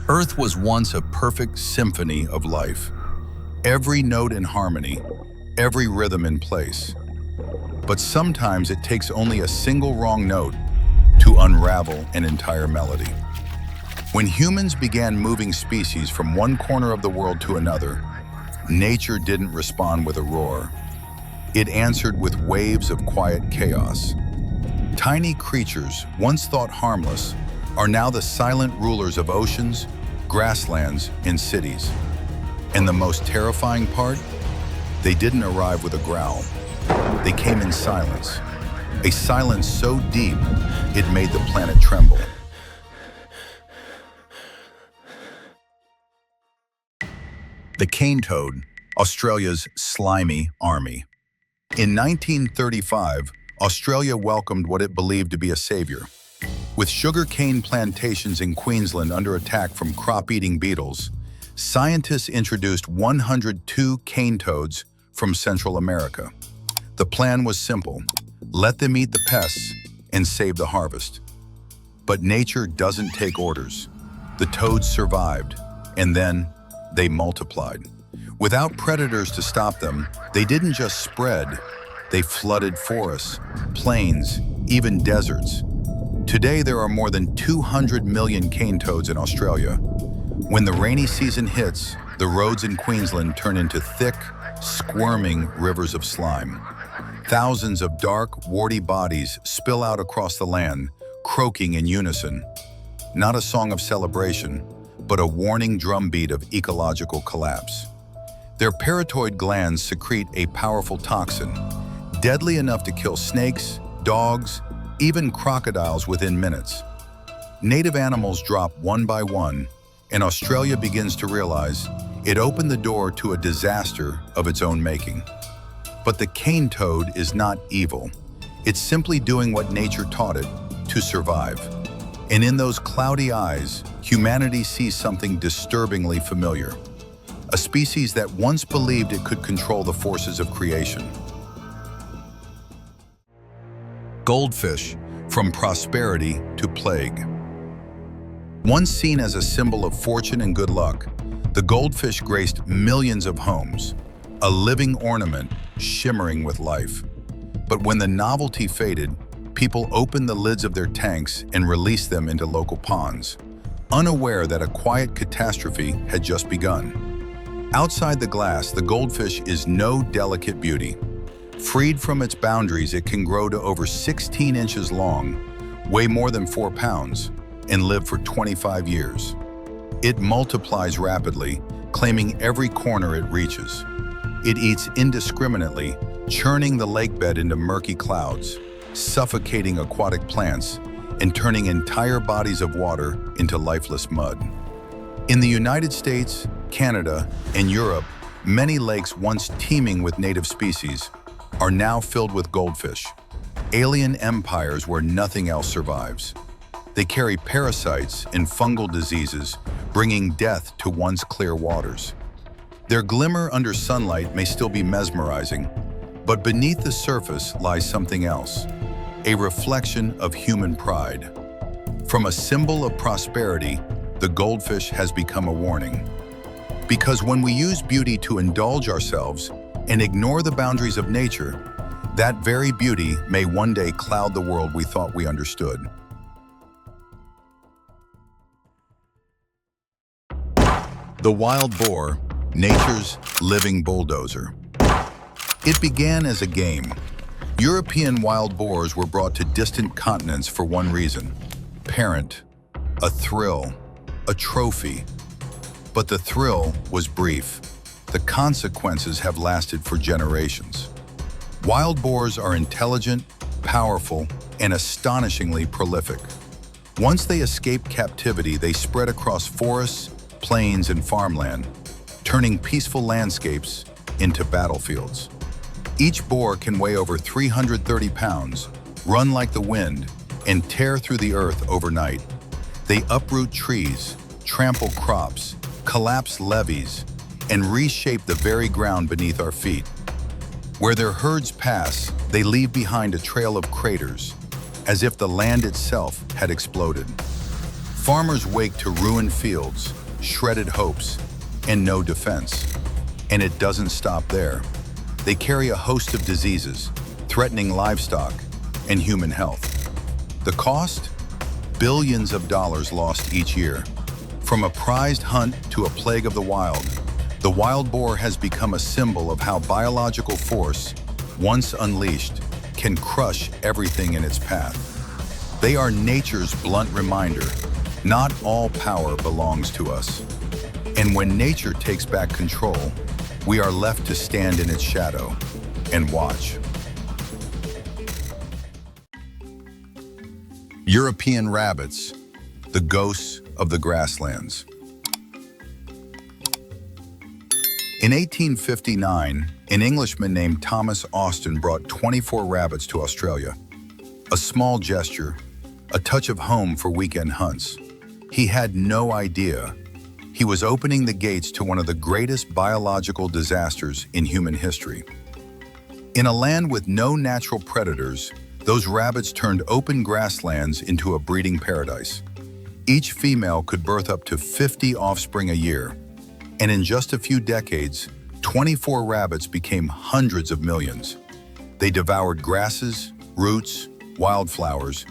Earth was once a perfect symphony of life. Every note in harmony, every rhythm in place. But sometimes it takes only a single wrong note to unravel an entire melody. When humans began moving species from one corner of the world to another, nature didn't respond with a roar. It answered with waves of quiet chaos. Tiny creatures, once thought harmless, are now the silent rulers of oceans, grasslands, and cities. And the most terrifying part? They didn't arrive with a growl. They came in silence. A silence so deep, it made the planet tremble. The cane toad, Australia's slimy army. In 1935, Australia welcomed what it believed to be a savior. With sugarcane plantations in Queensland under attack from crop-eating beetles, scientists introduced 102 cane toads from Central America. The plan was simple: let them eat the pests and save the harvest. But nature doesn't take orders. The toads survived, and then they multiplied. Without predators to stop them, they didn't just spread, they flooded forests, plains, even deserts. Today, there are more than 200 million cane toads in Australia. When the rainy season hits, the roads in Queensland turn into thick, squirming rivers of slime. Thousands of dark, warty bodies spill out across the land, croaking in unison. Not a song of celebration, but a warning drumbeat of ecological collapse. Their parotid glands secrete a powerful toxin, deadly enough to kill snakes, dogs, even crocodiles within minutes. Native animals drop one by one, and Australia begins to realize it opened the door to a disaster of its own making. But the cane toad is not evil. It's simply doing what nature taught it, to survive. And in those cloudy eyes, humanity sees something disturbingly familiar. A species that once believed it could control the forces of creation. Goldfish, from prosperity to plague. Once seen as a symbol of fortune and good luck, the goldfish graced millions of homes, a living ornament shimmering with life. But when the novelty faded, people opened the lids of their tanks and released them into local ponds, unaware that a quiet catastrophe had just begun. Outside the glass, the goldfish is no delicate beauty. Freed from its boundaries, it can grow to over 16 inches long, weigh more than 4 pounds, and live for 25 years. It multiplies rapidly, claiming every corner it reaches. It eats indiscriminately, churning the lakebed into murky clouds, suffocating aquatic plants, and turning entire bodies of water into lifeless mud. In the United States, Canada, and Europe, many lakes once teeming with native species are now filled with goldfish, alien empires where nothing else survives. They carry parasites and fungal diseases, bringing death to once clear waters. Their glimmer under sunlight may still be mesmerizing, but beneath the surface lies something else, a reflection of human pride. From a symbol of prosperity, the goldfish has become a warning. Because when we use beauty to indulge ourselves and ignore the boundaries of nature, that very beauty may one day cloud the world we thought we understood. The wild boar, nature's living bulldozer. It began as a game. European wild boars were brought to distant continents for one reason: parent, a thrill, a trophy. But the thrill was brief. The consequences have lasted for generations. Wild boars are intelligent, powerful, and astonishingly prolific. Once they escape captivity, they spread across forests, plains, and farmland, turning peaceful landscapes into battlefields. Each boar can weigh over 330 pounds, run like the wind, and tear through the earth overnight. They uproot trees, trample crops, collapse levees, and reshape the very ground beneath our feet. Where their herds pass, they leave behind a trail of craters, as if the land itself had exploded. Farmers wake to ruined fields, shredded hopes, and no defense. And it doesn't stop there. They carry a host of diseases, threatening livestock and human health. The cost? Billions of dollars lost each year. From a prized hunt to a plague of the wild boar has become a symbol of how biological force, once unleashed, can crush everything in its path. They are nature's blunt reminder, not all power belongs to us. And when nature takes back control, we are left to stand in its shadow and watch. European rabbits, the ghosts of the grasslands. In 1859, an Englishman named Thomas Austin brought 24 rabbits to Australia. A small gesture, a touch of home for weekend hunts. He had no idea he was opening the gates to one of the greatest biological disasters in human history. In a land with no natural predators, those rabbits turned open grasslands into a breeding paradise. Each female could birth up to 50 offspring a year, and in just a few decades, 24 rabbits became hundreds of millions. They devoured grasses, roots, wildflowers,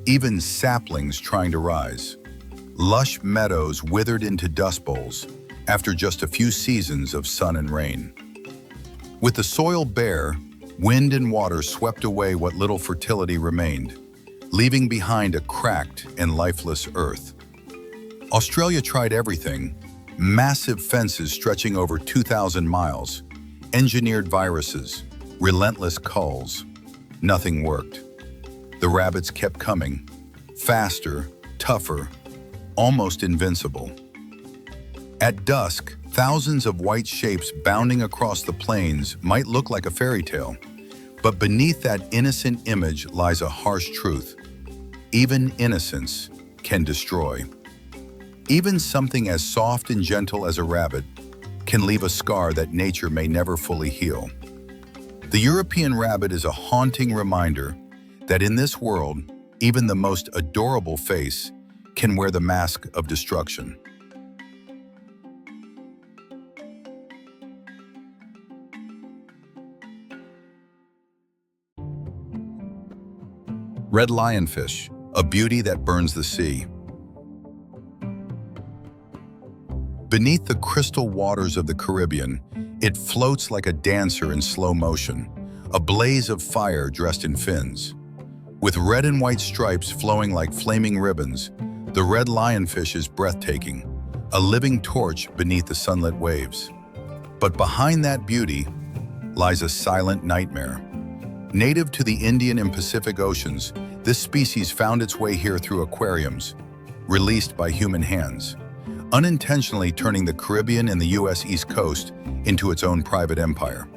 even saplings trying to rise. Lush meadows withered into dust bowls after just a few seasons of sun and rain. With the soil bare, wind and water swept away what little fertility remained, leaving behind a cracked and lifeless earth. Australia tried everything: massive fences stretching over 2,000 miles, engineered viruses, relentless culls. Nothing worked. The rabbits kept coming, faster, tougher, almost invincible. At dusk, thousands of white shapes bounding across the plains might look like a fairy tale, but beneath that innocent image lies a harsh truth. Even innocence can destroy. Even something as soft and gentle as a rabbit can leave a scar that nature may never fully heal. The European rabbit is a haunting reminder that in this world, even the most adorable face can wear the mask of destruction. Red lionfish, a beauty that burns the sea. Beneath the crystal waters of the Caribbean, it floats like a dancer in slow motion, a blaze of fire dressed in fins. With red and white stripes flowing like flaming ribbons, the red lionfish is breathtaking, a living torch beneath the sunlit waves. But behind that beauty lies a silent nightmare. Native to the Indian and Pacific Oceans, this species found its way here through aquariums, released by human hands, unintentionally turning the Caribbean and the US East Coast into its own private empire.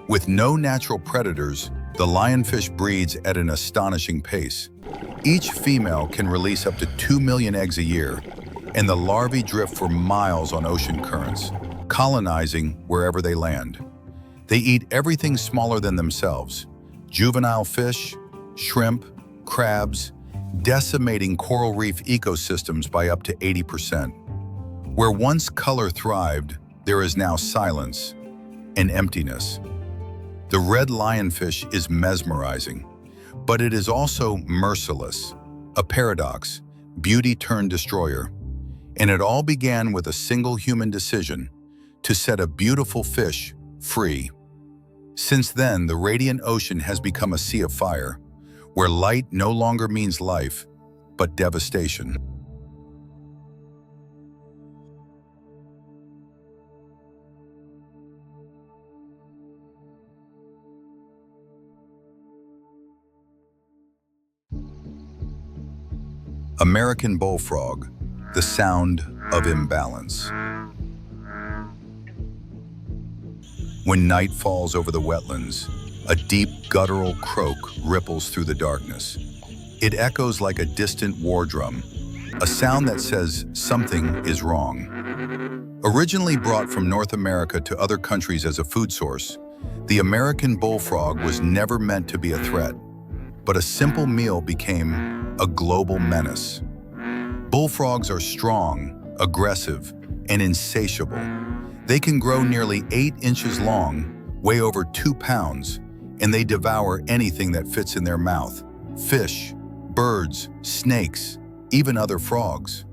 With no natural predators, the lionfish breeds at an astonishing pace. Each female can release up to 2 million eggs a year, and the larvae drift for miles on ocean currents, colonizing wherever they land. They eat everything smaller than themselves: juvenile fish, shrimp, crabs, decimating coral reef ecosystems by up to 80%. Where once color thrived, there is now silence and emptiness. The red lionfish is mesmerizing, but it is also merciless, a paradox, beauty turned destroyer. And it all began with a single human decision: to set a beautiful fish free. Since then, the radiant ocean has become a sea of fire, where light no longer means life, but devastation. American bullfrog, the sound of imbalance. When night falls over the wetlands, a deep guttural croak ripples through the darkness. It echoes like a distant war drum, a sound that says something is wrong. Originally brought from North America to other countries as a food source, the American bullfrog was never meant to be a threat, but a simple meal became a global menace. Bullfrogs are strong, aggressive, and insatiable. They can grow nearly 8 inches long, weigh over 2 pounds, and they devour anything that fits in their mouth: fish, birds, snakes, even other frogs.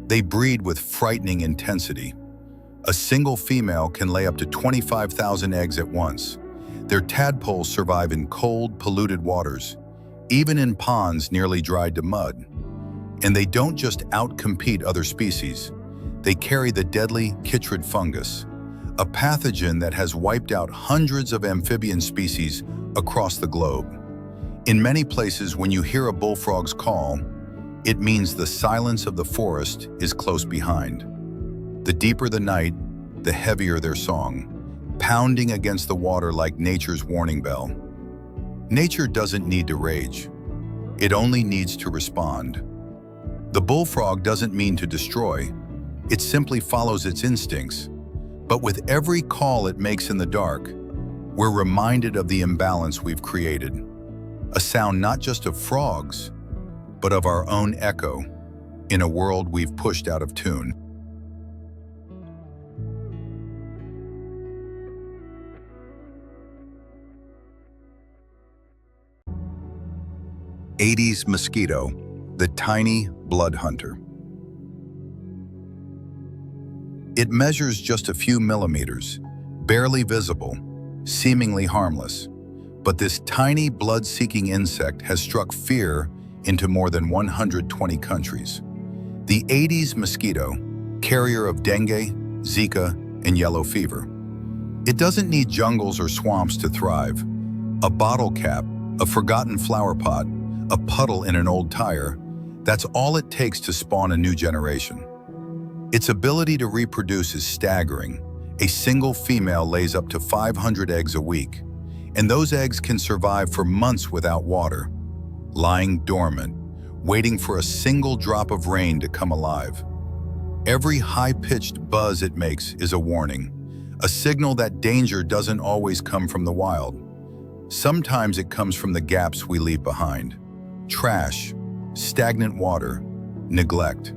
They breed with frightening intensity. A single female can lay up to 25,000 eggs at once. Their tadpoles survive in cold, polluted waters, even in ponds nearly dried to mud. And they don't just outcompete other species. They carry the deadly chytrid fungus, a pathogen that has wiped out hundreds of amphibian species across the globe. In many places, when you hear a bullfrog's call, it means the silence of the forest is close behind. The deeper the night, the heavier their song, pounding against the water like nature's warning bell. Nature doesn't need to rage. It only needs to respond. The bullfrog doesn't mean to destroy. It simply follows its instincts. But with every call it makes in the dark, we're reminded of the imbalance we've created. A sound not just of frogs, but of our own echo in a world we've pushed out of tune. Aedes mosquito, the tiny bloodhunter. It measures just a few millimeters, barely visible, seemingly harmless. But this tiny blood-seeking insect has struck fear into more than 120 countries. The Aedes mosquito, carrier of dengue, Zika, and yellow fever. It doesn't need jungles or swamps to thrive. A bottle cap, a forgotten flower pot, a puddle in an old tire, that's all it takes to spawn a new generation. Its ability to reproduce is staggering. A single female lays up to 500 eggs a week, and those eggs can survive for months without water, lying dormant, waiting for a single drop of rain to come alive. Every high-pitched buzz it makes is a warning, a signal that danger doesn't always come from the wild. Sometimes it comes from the gaps we leave behind. Trash, stagnant water, neglect.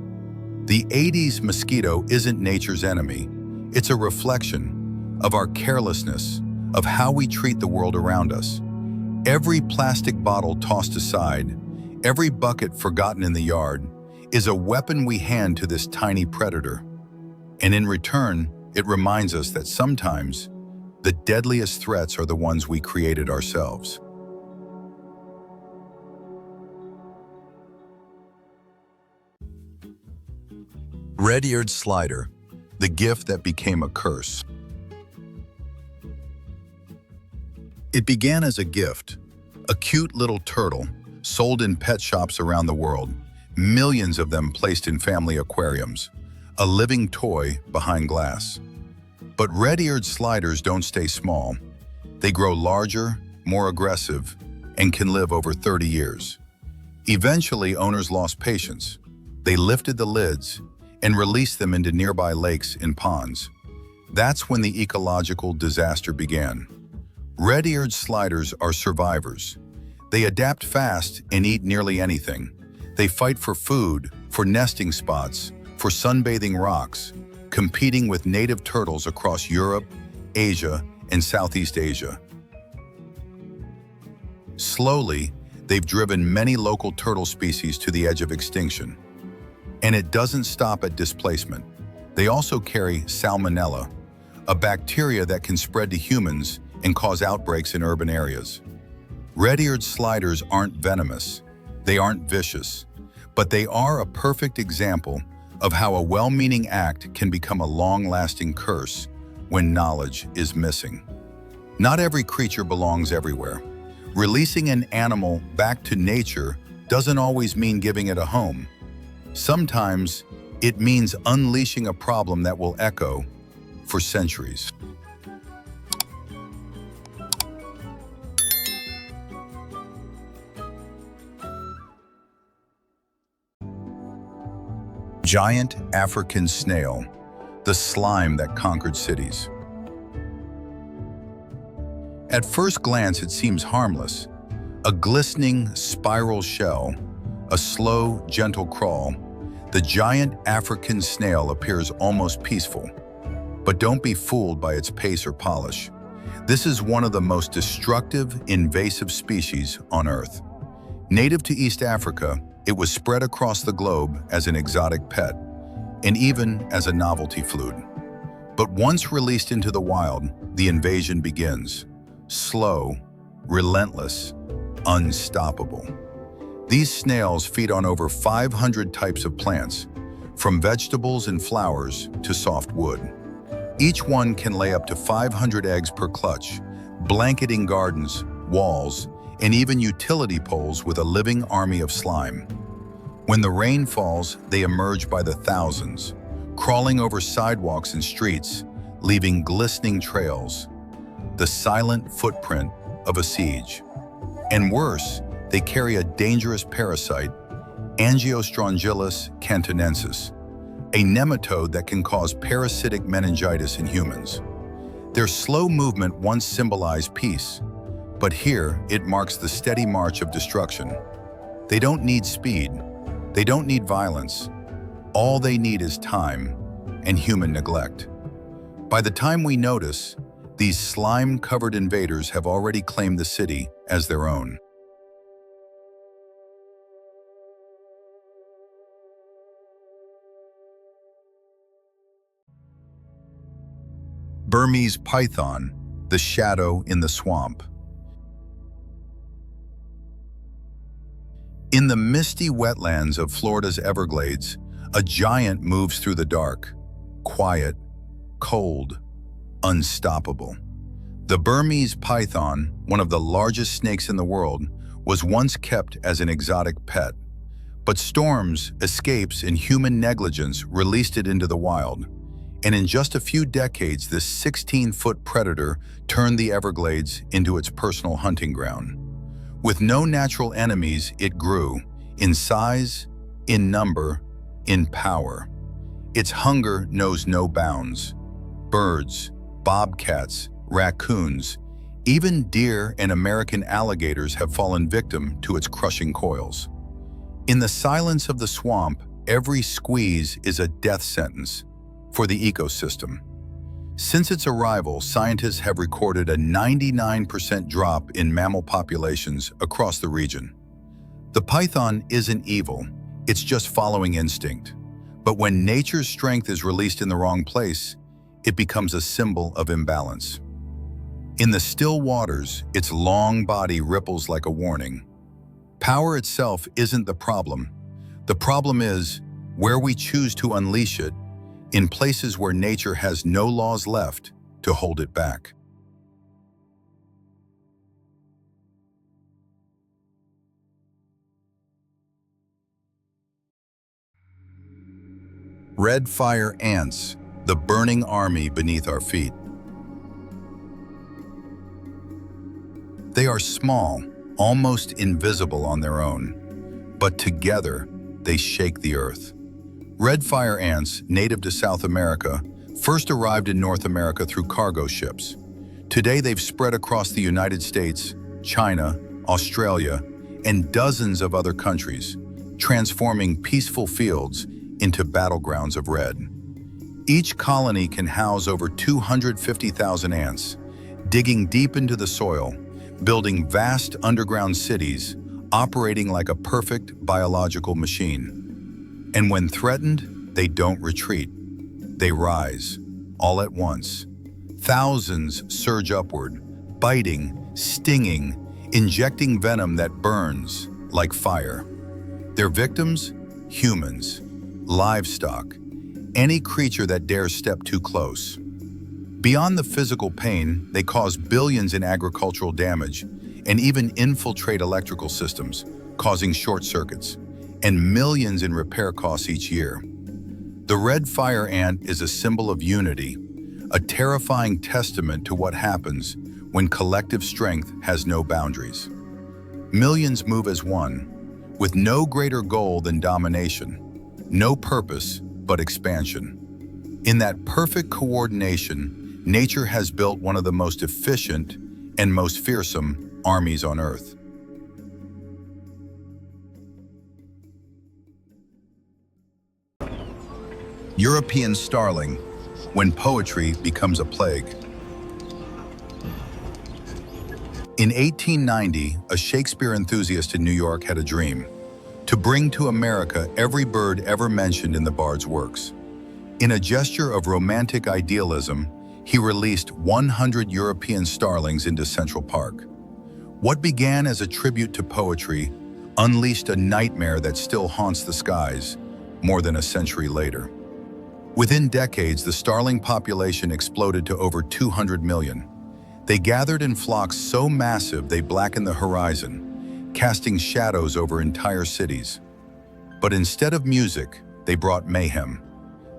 The Aedes mosquito isn't nature's enemy. It's a reflection of our carelessness, of how we treat the world around us. Every plastic bottle tossed aside, every bucket forgotten in the yard, is a weapon we hand to this tiny predator. And in return, it reminds us that sometimes the deadliest threats are the ones we created ourselves. Red-eared slider, the gift that became a curse. It began as a gift, a cute little turtle sold in pet shops around the world, millions of them placed in family aquariums, a living toy behind glass. But red-eared sliders don't stay small. They grow larger, more aggressive, and can live over 30 years. Eventually, owners lost patience. They lifted the lids and released them into nearby lakes and ponds. That's when the ecological disaster began. Red-eared sliders are survivors. They adapt fast and eat nearly anything. They fight for food, for nesting spots, for sunbathing rocks, competing with native turtles across Europe, Asia, and Southeast Asia. Slowly, they've driven many local turtle species to the edge of extinction. And it doesn't stop at displacement. They also carry salmonella, a bacteria that can spread to humans and cause outbreaks in urban areas. Red-eared sliders aren't venomous, they aren't vicious, but they are a perfect example of how a well-meaning act can become a long-lasting curse when knowledge is missing. Not every creature belongs everywhere. Releasing an animal back to nature doesn't always mean giving it a home. Sometimes it means unleashing a problem that will echo for centuries. Giant African snail, the slime that conquered cities. At first glance, it seems harmless. A glistening spiral shell, a slow, gentle crawl. The giant African snail appears almost peaceful, but don't be fooled by its pace or polish. This is one of the most destructive, invasive species on Earth. Native to East Africa, it was spread across the globe as an exotic pet, and even as a novelty food. But once released into the wild, the invasion begins. Slow, relentless, unstoppable. These snails feed on over 500 types of plants, from vegetables and flowers to soft wood. Each one can lay up to 500 eggs per clutch, blanketing gardens, walls, and even utility poles with a living army of slime. When the rain falls, they emerge by the thousands, crawling over sidewalks and streets, leaving glistening trails, the silent footprint of a siege. And worse, they carry a dangerous parasite, Angiostrongylus cantonensis, a nematode that can cause parasitic meningitis in humans. Their slow movement once symbolized peace, but here it marks the steady march of destruction. They don't need speed, they don't need violence. All they need is time and human neglect. By the time we notice, these slime-covered invaders have already claimed the city as their own. Burmese python, the shadow in the swamp. In the misty wetlands of Florida's Everglades, a giant moves through the dark, quiet, cold, unstoppable. The Burmese python, one of the largest snakes in the world, was once kept as an exotic pet. But storms, escapes, and human negligence released it into the wild. And in just a few decades, this 16-foot predator turned the Everglades into its personal hunting ground. With no natural enemies, it grew, in size, in number, in power. Its hunger knows no bounds. Birds, bobcats, raccoons, even deer and American alligators have fallen victim to its crushing coils. In the silence of the swamp, every squeeze is a death sentence for the ecosystem. Since its arrival, scientists have recorded a 99% drop in mammal populations across the region. The python isn't evil, it's just following instinct. But when nature's strength is released in the wrong place, it becomes a symbol of imbalance. In the still waters, its long body ripples like a warning. Power itself isn't the problem. The problem is where we choose to unleash it, in places where nature has no laws left to hold it back. Red fire ants, the burning army beneath our feet. They are small, almost invisible on their own, but together they shake the earth. Red fire ants, native to South America, first arrived in North America through cargo ships. Today they've spread across the United States, China, Australia, and dozens of other countries, transforming peaceful fields into battlegrounds of red. Each colony can house over 250,000 ants, digging deep into the soil, building vast underground cities, operating like a perfect biological machine. And when threatened, they don't retreat. They rise, all at once. Thousands surge upward, biting, stinging, injecting venom that burns like fire. Their victims? Humans, livestock, any creature that dares step too close. Beyond the physical pain, they cause billions in agricultural damage and even infiltrate electrical systems, causing short circuits, and millions in repair costs each year. The red fire ant is a symbol of unity, a terrifying testament to what happens when collective strength has no boundaries. Millions move as one, with no greater goal than domination, no purpose but expansion. In that perfect coordination, nature has built one of the most efficient and most fearsome armies on Earth. European Starling, when poetry becomes a plague. In 1890, a Shakespeare enthusiast in New York had a dream: to bring to America every bird ever mentioned in the Bard's works. In a gesture of romantic idealism, he released 100 European starlings into Central Park. What began as a tribute to poetry unleashed a nightmare that still haunts the skies more than a century later. Within decades, the starling population exploded to over 200 million. They gathered in flocks so massive they blackened the horizon, casting shadows over entire cities. But instead of music, they brought mayhem.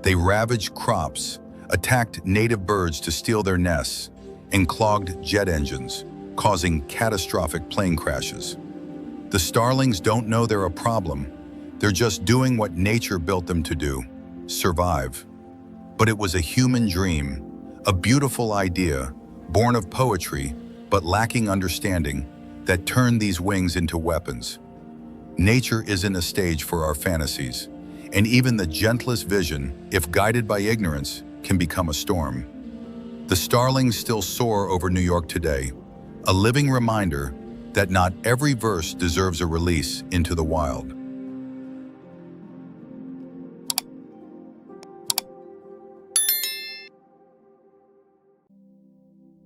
They ravaged crops, attacked native birds to steal their nests, and clogged jet engines, causing catastrophic plane crashes. The starlings don't know they're a problem. They're just doing what nature built them to do: survive. But it was a human dream, a beautiful idea, born of poetry, but lacking understanding, that turned these wings into weapons. Nature isn't a stage for our fantasies, and even the gentlest vision, if guided by ignorance, can become a storm. The starlings still soar over New York today, a living reminder that not every verse deserves a release into the wild.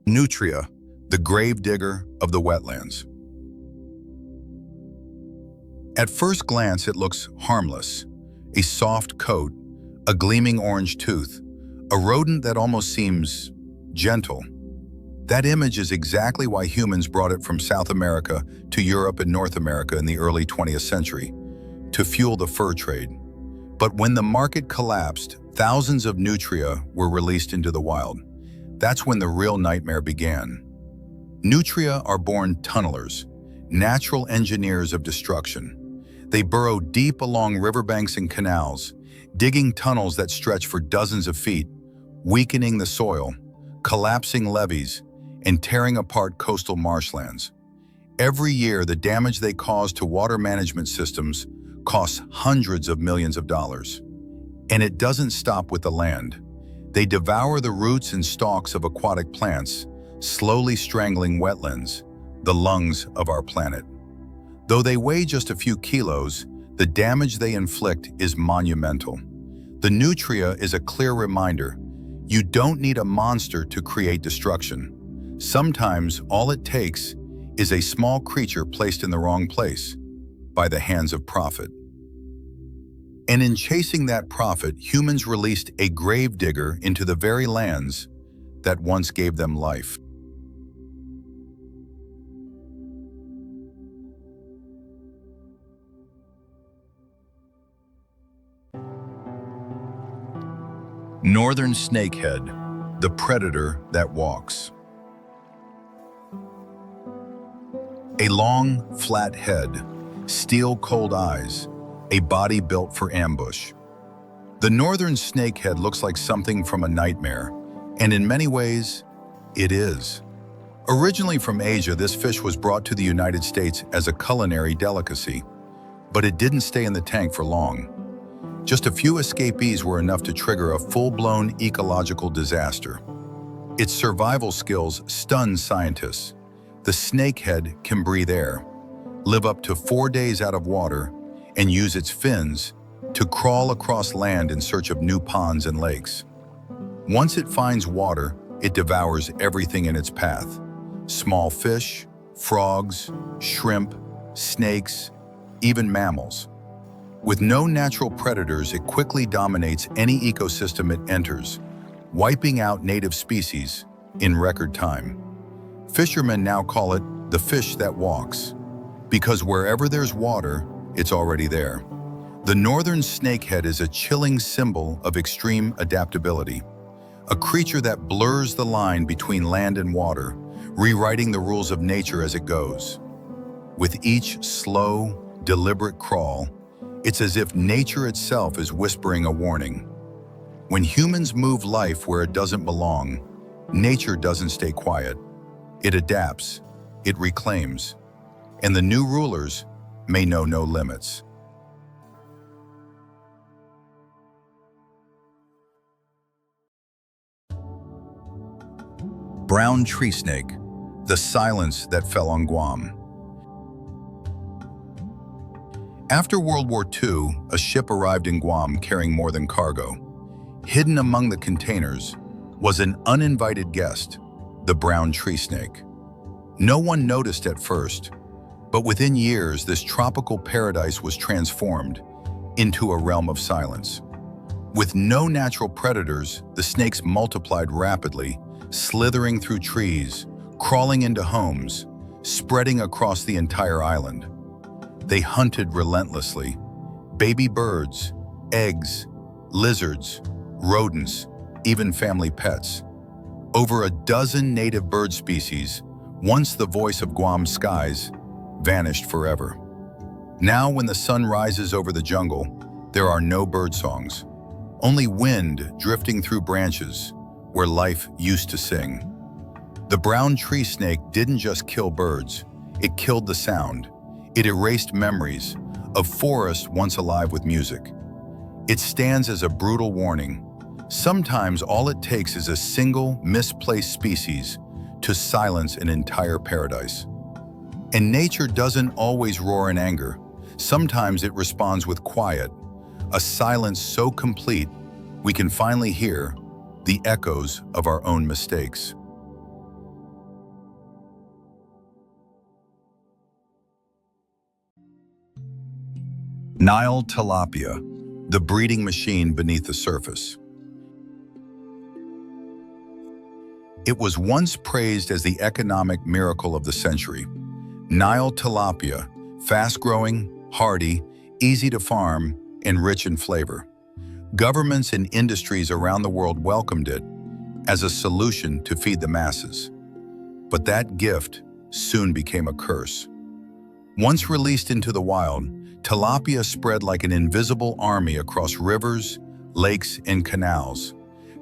Nutria, the grave digger of the wetlands. At first glance, it looks harmless: a soft coat, a gleaming orange tooth, a rodent that almost seems gentle. That image is exactly why humans brought it from South America to Europe and North America in the early 20th century, to fuel the fur trade. But when the market collapsed, thousands of nutria were released into the wild. That's when the real nightmare began. Nutria are born tunnelers, natural engineers of destruction. They burrow deep along riverbanks and canals, digging tunnels that stretch for dozens of feet, weakening the soil, collapsing levees, and tearing apart coastal marshlands. Every year, the damage they cause to water management systems costs hundreds of millions of dollars. And it doesn't stop with the land. They devour the roots and stalks of aquatic plants, slowly strangling wetlands, the lungs of our planet. Though they weigh just a few kilos, the damage they inflict is monumental. The nutria is a clear reminder: you don't need a monster to create destruction. Sometimes all it takes is a small creature placed in the wrong place, by the hands of profit. And in chasing that profit, humans released a gravedigger into the very lands that once gave them life. Northern snakehead, the predator that walks. A long, flat head, steel-cold eyes, a body built for ambush. The northern snakehead looks like something from a nightmare, and in many ways, it is. Originally from Asia, this fish was brought to the United States as a culinary delicacy, but it didn't stay in the tank for long. Just a few escapees were enough to trigger a full-blown ecological disaster. Its survival skills stunned scientists. The snakehead can breathe air, live up to 4 days out of water, and use its fins to crawl across land in search of new ponds and lakes. Once it finds water, it devours everything in its path: small fish, frogs, shrimp, snakes, even mammals. With no natural predators, it quickly dominates any ecosystem it enters, wiping out native species in record time. Fishermen now call it the fish that walks, because wherever there's water, it's already there. The northern snakehead is a chilling symbol of extreme adaptability, a creature that blurs the line between land and water, rewriting the rules of nature as it goes. With each slow, deliberate crawl, it's as if nature itself is whispering a warning. When humans move life where it doesn't belong, nature doesn't stay quiet. It adapts, it reclaims, and the new rulers may know no limits. Brown tree snake, the silence that fell on Guam. After World War II, a ship arrived in Guam carrying more than cargo. Hidden among the containers was an uninvited guest, the brown tree snake. No one noticed at first, but within years, this tropical paradise was transformed into a realm of silence. With no natural predators, the snakes multiplied rapidly, slithering through trees, crawling into homes, spreading across the entire island. They hunted relentlessly. Baby birds, eggs, lizards, rodents, even family pets. Over a dozen native bird species, once the voice of Guam's skies, vanished forever. Now when the sun rises over the jungle, there are no bird songs. Only wind drifting through branches where life used to sing. The brown tree snake didn't just kill birds, it killed the sound. It erased memories of forests once alive with music. It stands as a brutal warning. Sometimes all it takes is a single misplaced species to silence an entire paradise. And nature doesn't always roar in anger. Sometimes it responds with quiet, a silence so complete we can finally hear the echoes of our own mistakes. Nile tilapia, the breeding machine beneath the surface. It was once praised as the economic miracle of the century. Nile tilapia, fast-growing, hardy, easy to farm, and rich in flavor. Governments and industries around the world welcomed it as a solution to feed the masses. But that gift soon became a curse. Once released into the wild, tilapia spread like an invisible army across rivers, lakes, and canals,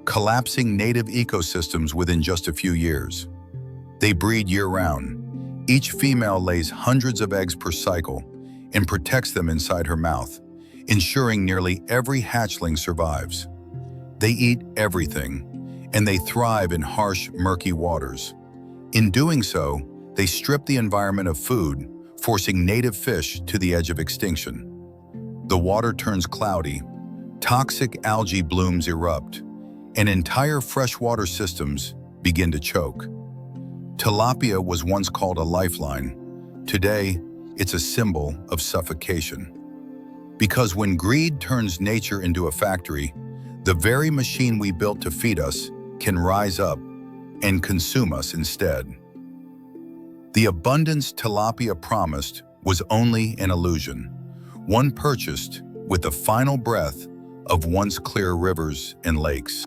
collapsing native ecosystems within just a few years. They breed year-round. Each female lays hundreds of eggs per cycle and protects them inside her mouth, ensuring nearly every hatchling survives. They eat everything, and they thrive in harsh, murky waters. In doing so, they strip the environment of food, forcing native fish to the edge of extinction. The water turns cloudy, toxic algae blooms erupt, and entire freshwater systems begin to choke. Tilapia was once called a lifeline. Today, it's a symbol of suffocation. Because when greed turns nature into a factory, the very machine we built to feed us can rise up and consume us instead. The abundance tilapia promised was only an illusion, one purchased with the final breath of once clear rivers and lakes.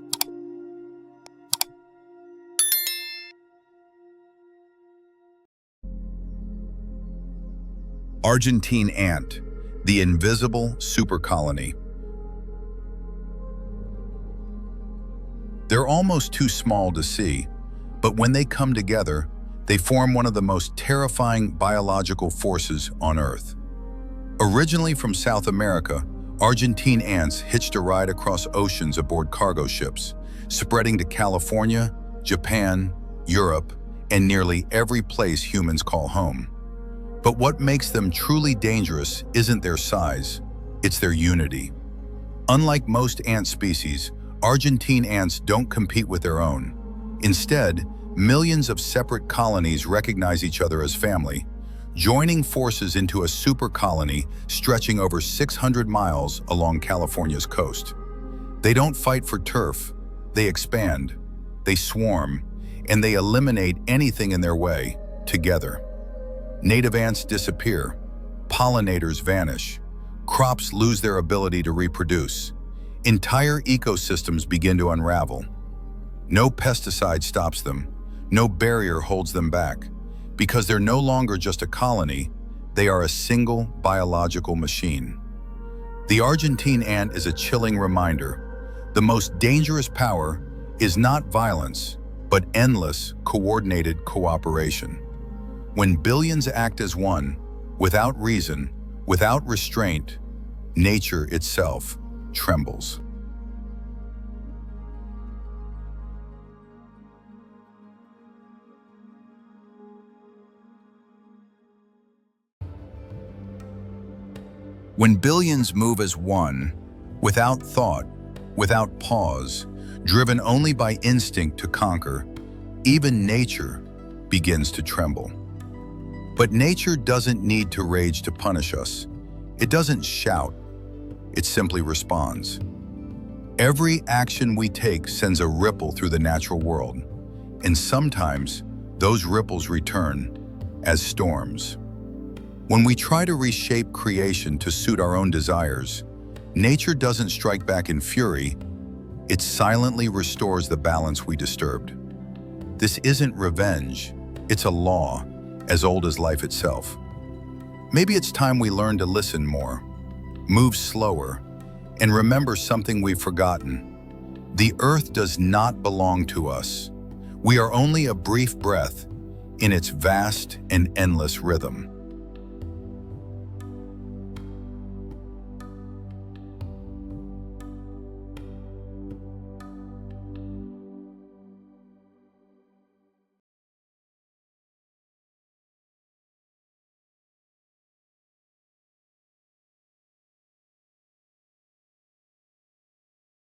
Argentine ant, the invisible supercolony. They're almost too small to see, but when they come together, they form one of the most terrifying biological forces on Earth. Originally from South America, Argentine ants hitched a ride across oceans aboard cargo ships, spreading to California, Japan, Europe, and nearly every place humans call home. But what makes them truly dangerous isn't their size, it's their unity. Unlike most ant species, Argentine ants don't compete with their own. Instead, millions of separate colonies recognize each other as family, joining forces into a supercolony stretching over 600 miles along California's coast. They don't fight for turf, they expand, they swarm, and they eliminate anything in their way, together. Native ants disappear, pollinators vanish, crops lose their ability to reproduce, entire ecosystems begin to unravel. No pesticide stops them, no barrier holds them back, because they're no longer just a colony, they are a single biological machine. The Argentine ant is a chilling reminder. The most dangerous power is not violence, but endless, coordinated cooperation. When billions act as one, without reason, without restraint, nature itself trembles. When billions move as one, without thought, without pause, driven only by instinct to conquer, even nature begins to tremble. But nature doesn't need to rage to punish us. It doesn't shout. It simply responds. Every action we take sends a ripple through the natural world, and sometimes those ripples return as storms. When we try to reshape creation to suit our own desires, nature doesn't strike back in fury. It silently restores the balance we disturbed. This isn't revenge, it's a law, as old as life itself. Maybe it's time we learn to listen more, move slower, and remember something we've forgotten. The earth does not belong to us. We are only a brief breath in its vast and endless rhythm.